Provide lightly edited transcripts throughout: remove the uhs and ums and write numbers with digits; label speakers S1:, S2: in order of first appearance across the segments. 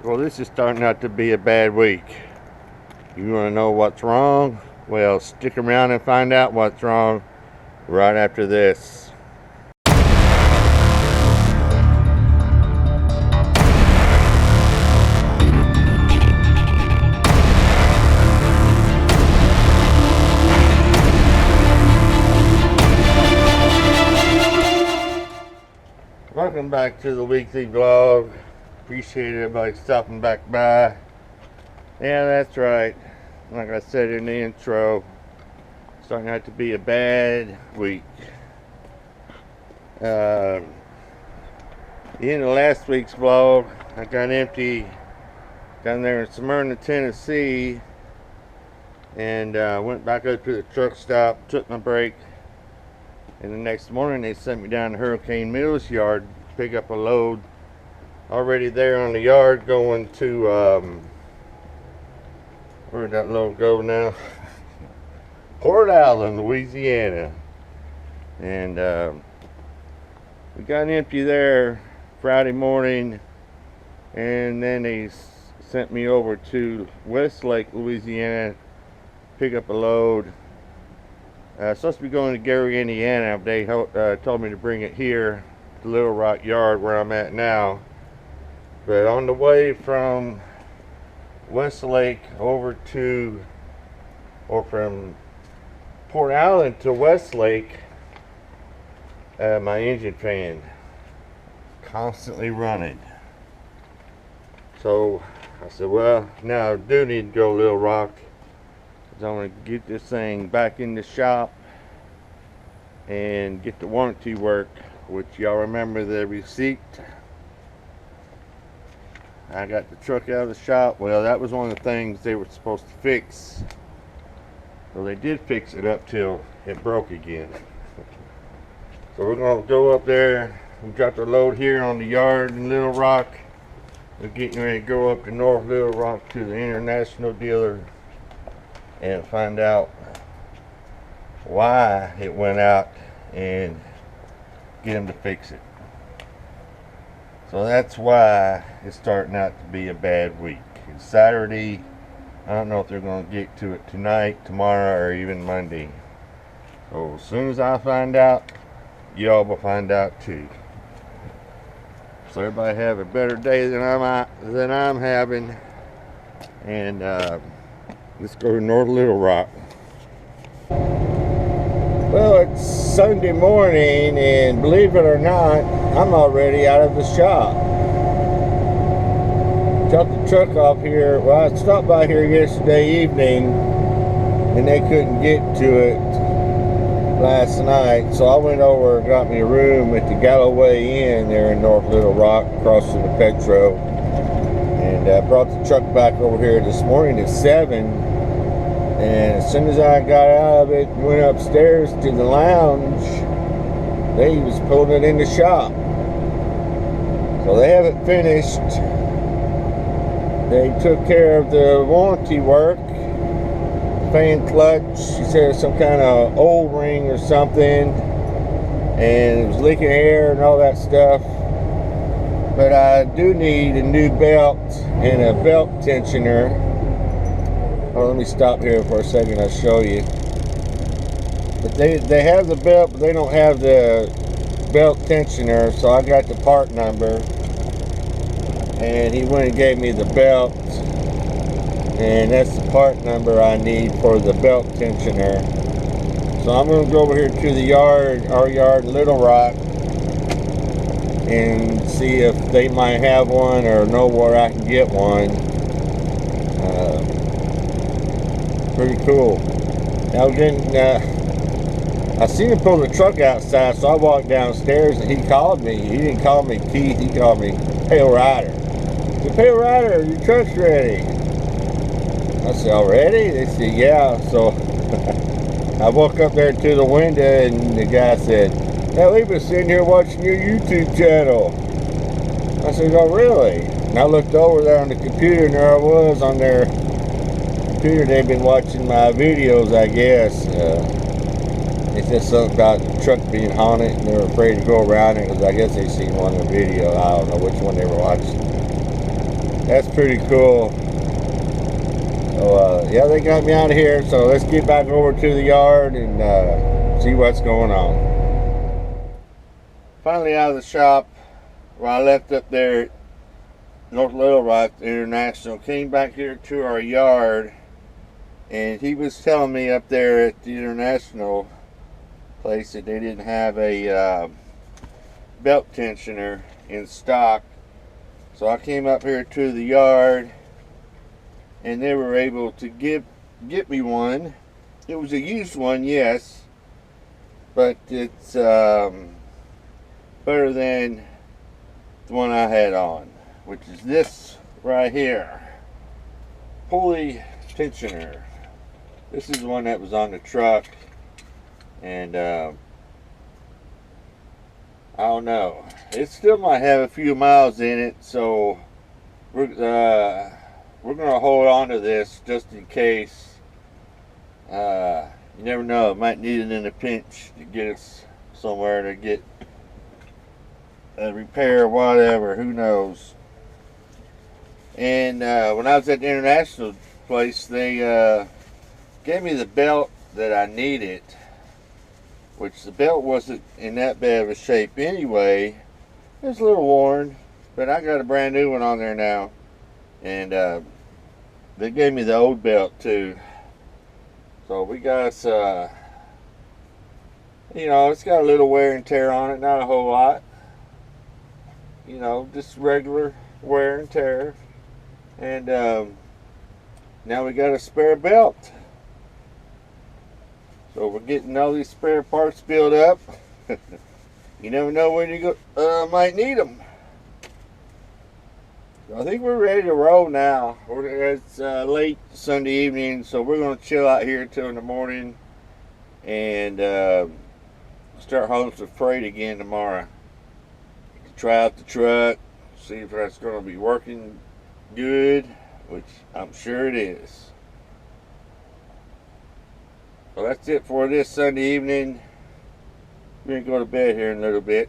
S1: Well, this is starting out to be a bad week. You want to know what's wrong? Well, stick around and find out what's wrong right after this. Welcome back to the weekly vlog. Appreciate everybody stopping back by. Yeah, that's right. Like I said in the intro, starting out to be a bad week. In the last week's vlog, I got empty down there in Smyrna, Tennessee, and went back up to the truck stop, took my break, and the next morning they sent me down to Hurricane Mills yard to pick up a load. Already there on the yard, going to where'd that load go now? Port Allen, Louisiana. And we got empty there Friday morning, and then they sent me over to Westlake, Louisiana, pick up a load. Supposed to be going to Gary, Indiana. They told me to bring it here to Little Rock Yard where I'm at now. But on the way from Westlake over to, or from Port Allen to Westlake, my engine fan constantly running. So I said, well, now I do need to go to Little Rock, because I want to get this thing back in the shop and get the warranty work, which y'all remember the receipt. I got the truck out of the shop. Well, that was one of the things they were supposed to fix. Well, they did fix it up till it broke again. So we're going to go up there. We got the load here on the yard in Little Rock. We're getting ready to go up to North Little Rock to the international dealer and find out why it went out and get them to fix it. So that's why it's starting out to be a bad week. It's Saturday. I don't know if they're going to get to it tonight, tomorrow, or even Monday. So as soon as I find out, y'all will find out too. So everybody have a better day than I'm having. And let's go to North Little Rock. Well, it's Sunday morning, and believe it or not, I'm already out of the shop. Dropped the truck off here. Well, I stopped by here yesterday evening, and they couldn't get to it last night, so I went over and got me a room at the Galloway Inn there in North Little Rock, across from the Petro, and I brought the truck back over here this morning at 7. And as soon as I got out of it and went upstairs to the lounge, they was pulling it in the shop. So they haven't finished. They took care of the warranty work. Fan clutch, she said some kind of O-ring or something, and it was leaking air and all that stuff. But I do need a new belt and a belt tensioner. Oh, let me stop here for a second, I'll show you. But they have the belt, but they don't have the belt tensioner, so I got the part number. And he went and gave me the belt. And that's the part number I need for the belt tensioner. So I'm going to go over here to the yard, our yard in Little Rock, and see if they might have one or know where I can get one. Pretty cool. Now then, I seen him pull the truck outside, so I walked downstairs and he called me. He didn't call me Keith, he called me PaleriderTV. I said, PaleriderTV, your truck's ready. I said, already? They said, yeah. So I walked up there to the window and the guy said, hey, we've been sitting here watching your YouTube channel. I said, oh really? And I looked over there on the computer and there I was on their computer. They've been watching my videos, I guess. It's just something about the truck being haunted and they're afraid to go around it because I guess they seen one in the video. I don't know which one they were watching. That's pretty cool. So yeah, they got me out of here, so let's get back over to the yard and see what's going on. Finally out of the shop where I left up there at North Little Rock International, came back here to our yard, and he was telling me up there at the International place that they didn't have a belt tensioner in stock. So I came up here to the yard and they were able to get me one. It was a used one, yes, but it's better than the one I had on, which is this right here, pulley tensioner. This is the one that was on the truck, and I don't know, it still might have a few miles in it, so we're gonna hold on to this just in case. You never know, might need it in a pinch to get us somewhere to get a repair or whatever, who knows. And when I was at the International place, they gave me the belt that I needed, which the belt wasn't in that bad of a shape anyway. It was a little worn, but I got a brand new one on there now. And they gave me the old belt too. So we got us, you know, it's got a little wear and tear on it, not a whole lot. You know, just regular wear and tear. And now we got a spare belt. So we're getting all these spare parts built up. You never know when you go, might need them. I think we're ready to roll now. It's late Sunday evening, so we're going to chill out here till in the morning and start hauling some freight again tomorrow. Try out the truck, see if that's going to be working good, which I'm sure it is. So that's it for this Sunday evening. We're going to go to bed here in a little bit.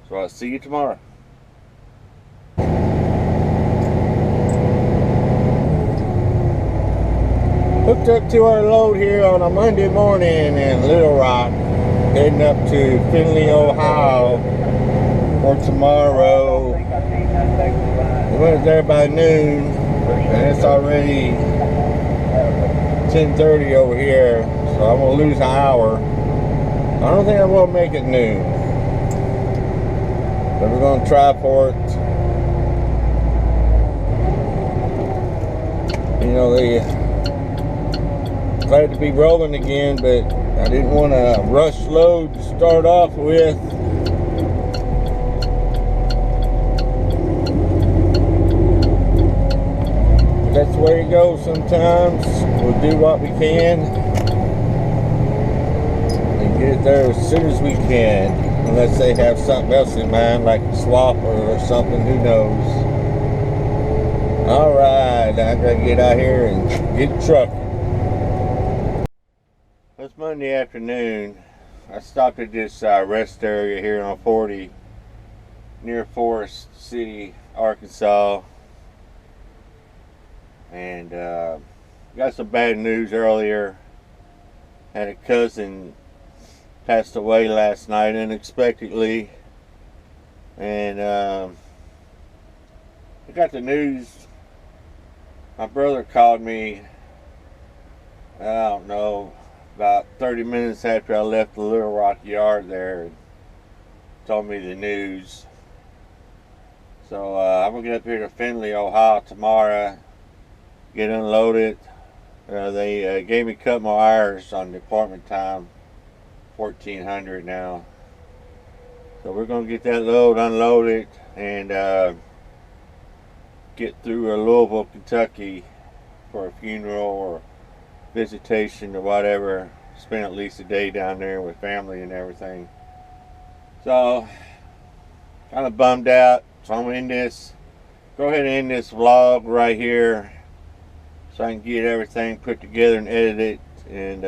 S1: So I'll see you tomorrow. Hooked up to our load here on a Monday morning in Little Rock, heading up to Findlay, Ohio for tomorrow. We went there by noon, and it's already 10:30 over here, so I'm going to lose an hour. I don't think I'm going to make it noon, but we're going to try for it. You know, glad to be rolling again, but I didn't want to rush load to start off with. That's the way it goes sometimes. We'll do what we can and get it there as soon as we can, unless they have something else in mind, like a swapper or something, who knows. Alright, I gotta get out here and get trucking. It's Monday afternoon. I stopped at this rest area here on 40 near Forest City, Arkansas, and got some bad news earlier. Had a cousin passed away last night unexpectedly, and I got the news. My brother called me, I don't know, about 30 minutes after I left the Little Rock yard there, and told me the news. So I'm going to get up here to Findlay, Ohio tomorrow, get unloaded. They gave me a couple more hours on the appointment time, 1400 now. So we're going to get that load unloaded and get through Louisville, Kentucky for a funeral or visitation or whatever. Spend at least a day down there with family and everything. So kind of bummed out. So I'm gonna go ahead and end this vlog right here so I can get everything put together and edit it and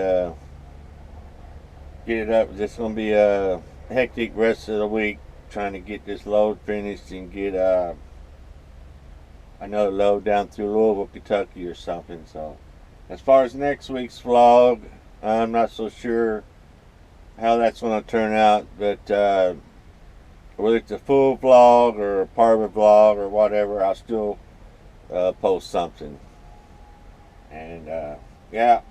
S1: get it up. It's going to be a hectic rest of the week trying to get this load finished and get another load down through Louisville, Kentucky or something. So as far as next week's vlog, I'm not so sure how that's going to turn out, but whether it's a full vlog or a part of a vlog or whatever, I'll still post something. And yeah,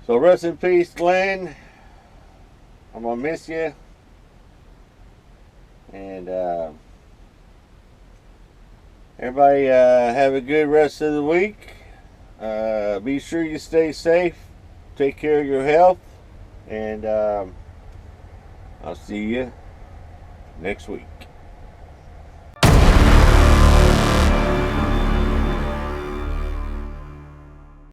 S1: so rest in peace, Glenn. I'm gonna miss you. And everybody have a good rest of the week. Be sure you stay safe, take care of your health, and I'll see you next week.